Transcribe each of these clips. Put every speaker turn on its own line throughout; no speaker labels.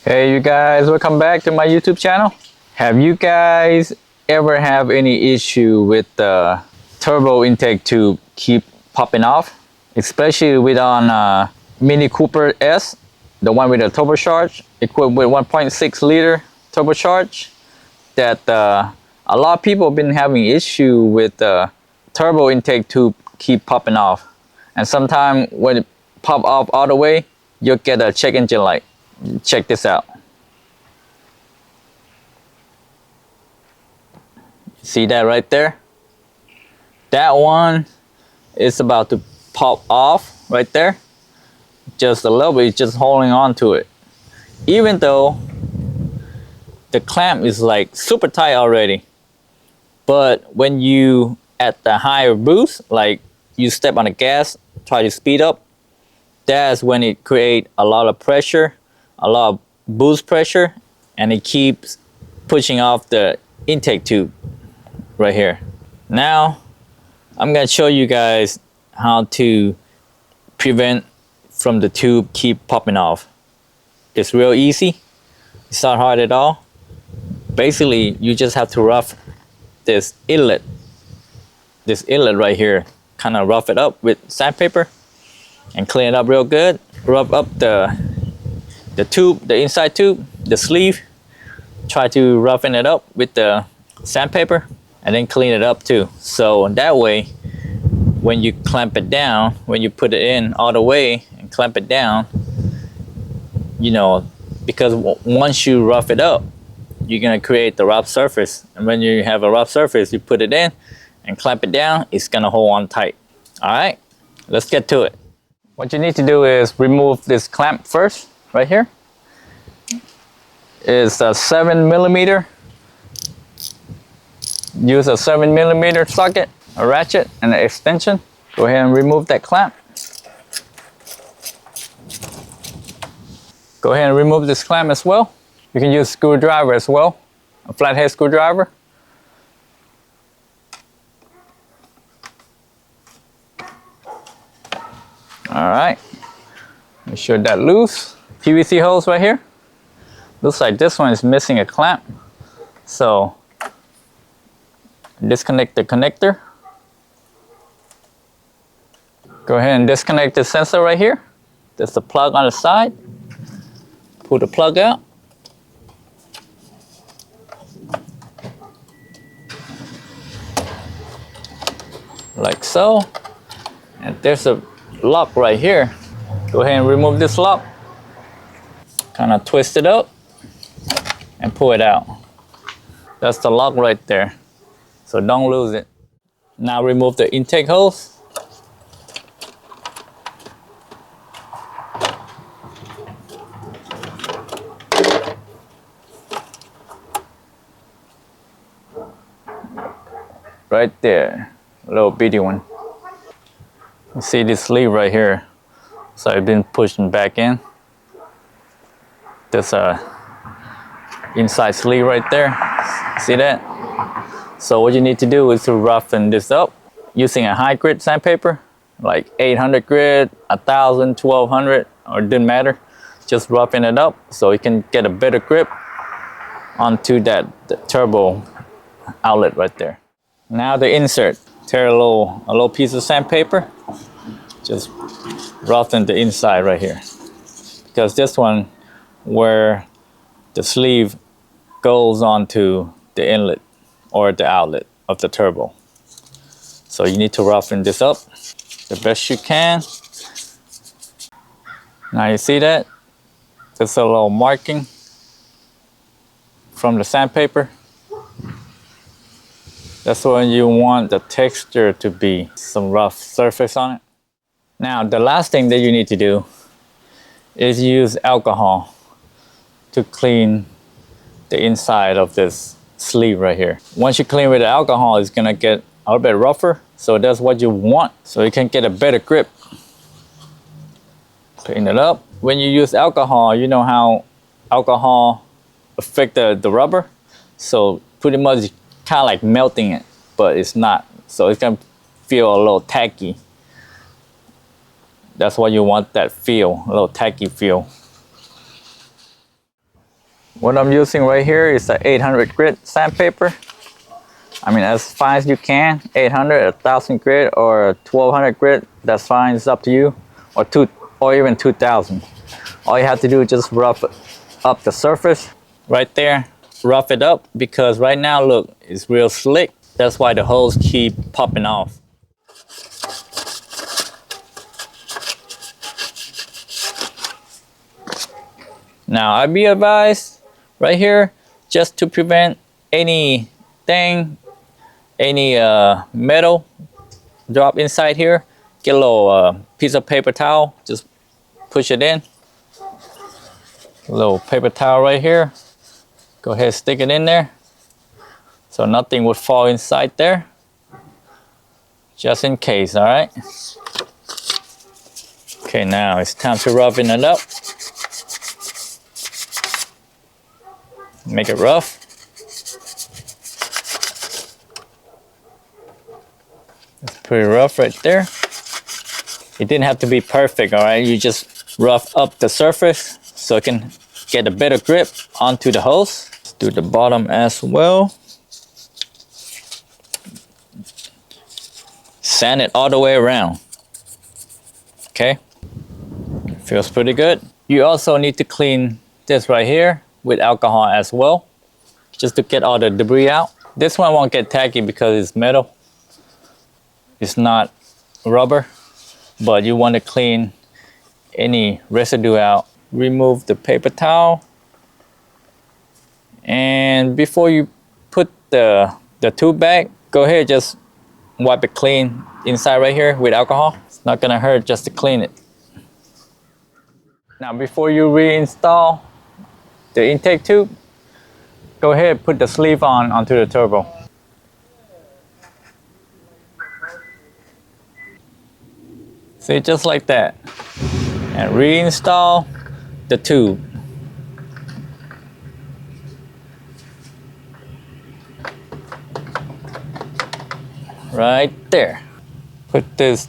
Hey you guys, welcome back to my YouTube channel. Have you guys ever have any issue with the turbo intake tube keep popping off? Especially with on Mini Cooper S, the one with the turbocharge, equipped with 1.6 liter turbocharge, that a lot of people have been having issue with the turbo intake tube keep popping off. And sometimes when it pop off all the way, you'll get a check engine light. Check this out. See that right there? That one is about to pop off right there. Just a little bit, just holding on to it. Even though the clamp is like super tight already. But when you at the higher boost, like you step on the gas, try to speed up, that's when it creates a lot of pressure, a lot of boost pressure, and it keeps pushing off the intake tube right here. Now I'm gonna show you guys how to prevent from the tube keep popping off. It's real easy. It's not hard at all. Basically, you just have to rough this inlet right here, kind of rough it up with sandpaper and clean it up real good. Rub up the tube, the inside tube, the sleeve. Try to roughen it up with the sandpaper and then clean it up too. So that way, when you clamp it down, when you put it in all the way and clamp it down, you know, because once you rough it up, you're gonna create the rough surface. And when you have a rough surface, you put it in and clamp it down, it's gonna hold on tight. All right, let's get to it. What you need to do is remove this clamp first, right here. It's a 7mm. Use a 7mm socket, a ratchet, and an extension. Go ahead and remove that clamp. Go ahead and remove this clamp as well. You can use a screwdriver as well, a flathead screwdriver. All right, make sure that loose. PVC hose right here. Looks like this one is missing a clamp. So disconnect the connector. Go ahead and disconnect the sensor right here. There's the plug on the side. Pull the plug out. Like so. And there's a lock right here. Go ahead and remove this lock. Kind of twist it up and pull it out. That's the lock right there. So don't lose it. Now remove the intake hose. Right there, a little bitty one. You see this sleeve right here. So I've been pushing back in. There's a inside sleeve right there. See that? So what you need to do is to roughen this up using a high grit sandpaper, like 800 grit, 1000, 1200, or it didn't matter. Just roughen it up so you can get a better grip onto the turbo outlet right there. Now the insert. Tear a little piece of sandpaper. Just roughen the inside right here. Because this one, where the sleeve goes onto the inlet or the outlet of the turbo. So you need to roughen this up the best you can. Now you see that? There's a little marking from the sandpaper. That's when you want the texture to be, some rough surface on it. Now the last thing that you need to do is use alcohol to clean the inside of this sleeve right here. Once you clean with the alcohol, it's gonna get a little bit rougher. So that's what you want, so you can get a better grip. Clean it up. When you use alcohol, you know how alcohol affect the rubber? So pretty much kind of like melting it, but it's not. So it's gonna feel a little tacky. That's why you want that feel, a little tacky feel. What I'm using right here is a 800 grit sandpaper. I mean, as fine as you can. 800, 1000 grit, or 1200 grit. That's fine. It's up to you. Or even 2000. All you have to do is just rough up the surface right there. Rough it up, because right now, look, it's real slick. That's why the holes keep popping off. Now, I'd be advised right here, just to prevent anything, any metal drop inside here, get a little piece of paper towel, just push it in. A little paper towel right here. Go ahead, stick it in there, so nothing would fall inside there, just in case, all right? Okay, now it's time to roughen it up. Make it rough. It's pretty rough right there. It didn't have to be perfect, all right? You just rough up the surface so it can get a better grip onto the hose. Let's do the bottom as well. Sand it all the way around. Okay, feels pretty good. You also need to clean this right here with alcohol as well, just to get all the debris out. This one won't get tacky because it's metal. It's not rubber, but you want to clean any residue out. Remove the paper towel, and before you put the tube back, go ahead, just wipe it clean inside right here with alcohol. It's not gonna hurt just to clean it. Now, before you reinstall the intake tube, go ahead, put the sleeve onto the turbo. See, just like that. And reinstall the tube. Right there. Put this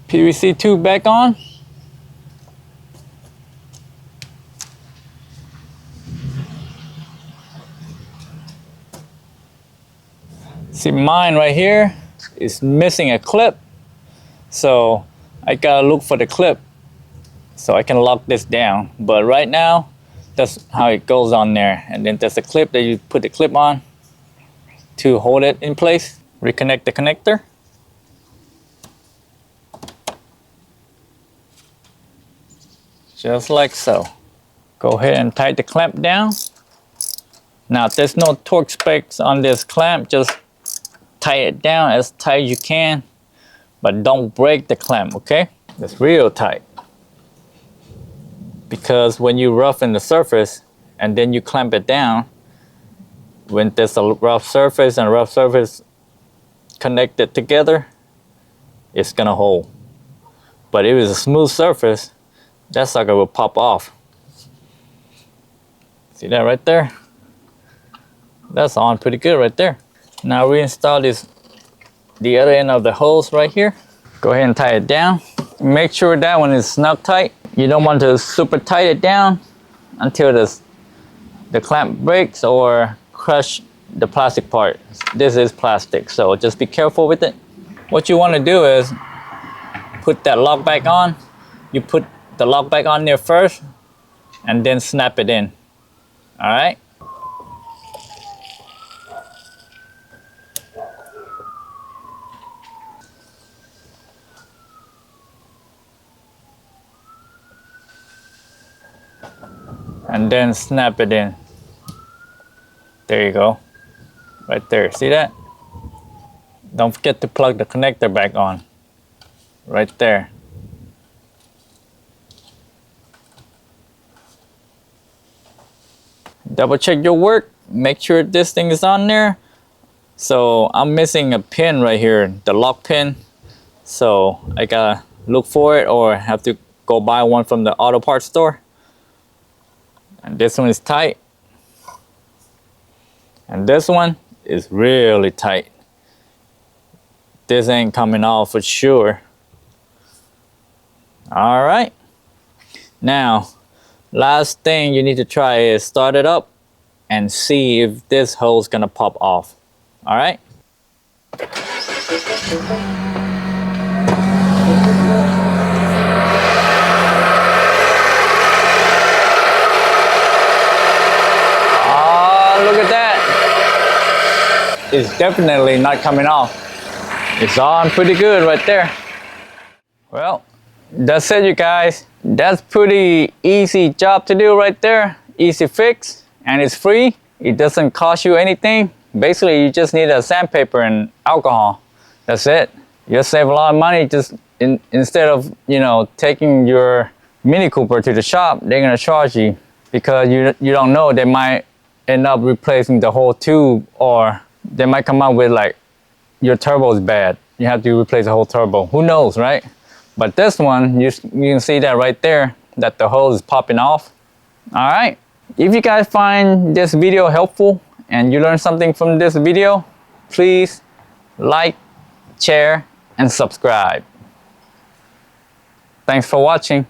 PVC tube back on. See, mine right here is missing a clip, so I gotta look for the clip so I can lock this down. But right now, that's how it goes on there. And then there's a clip that you put the clip on to hold it in place. Reconnect the connector. Just like so. Go ahead and tighten the clamp down. Now, if there's no torque specs on this clamp, just tie it down as tight as you can, but don't break the clamp, okay? It's real tight. Because when you roughen the surface and then you clamp it down, when there's a rough surface and rough surface connected together, it's gonna hold. But if it's a smooth surface, that sucker will pop off. See that right there? That's on pretty good right there. Now reinstall the other end of the hose right here. Go ahead and tie it down. Make sure that one is snug tight. You don't want to super tight it down until the clamp breaks or crush the plastic part. This is plastic, so just be careful with it. What you want to do is put that lock back on. You put the lock back on there first and then snap it in. All right? And then snap it in. There you go. Right there. See that? Don't forget to plug the connector back on. Right there. Double check your work. Make sure this thing is on there. So I'm missing a pin right here, the lock pin. So I gotta look for it or have to go buy one from the auto parts store. And this one is tight. And this one is really tight. This ain't coming off for sure. All right. Now, Last thing you need to try is start it up and see if this hose gonna pop off. All right. Oh, look at that. It's definitely not coming off. It's on pretty good right there. Well, that's it, you guys. That's pretty easy job to do right there. Easy fix, and it's free. It doesn't cost you anything. Basically, you just need a sandpaper and alcohol. That's it. You'll save a lot of money just instead of, you know, taking your Mini Cooper to the shop. They're gonna charge you because you don't know. They might end up replacing the whole tube, or they might come out with like your turbo is bad. You have to replace the whole turbo. Who knows, right? But this one, you can see that right there, that the hose is popping off. All right. If you guys find this video helpful and you learned something from this video, please like, share, and subscribe. Thanks for watching.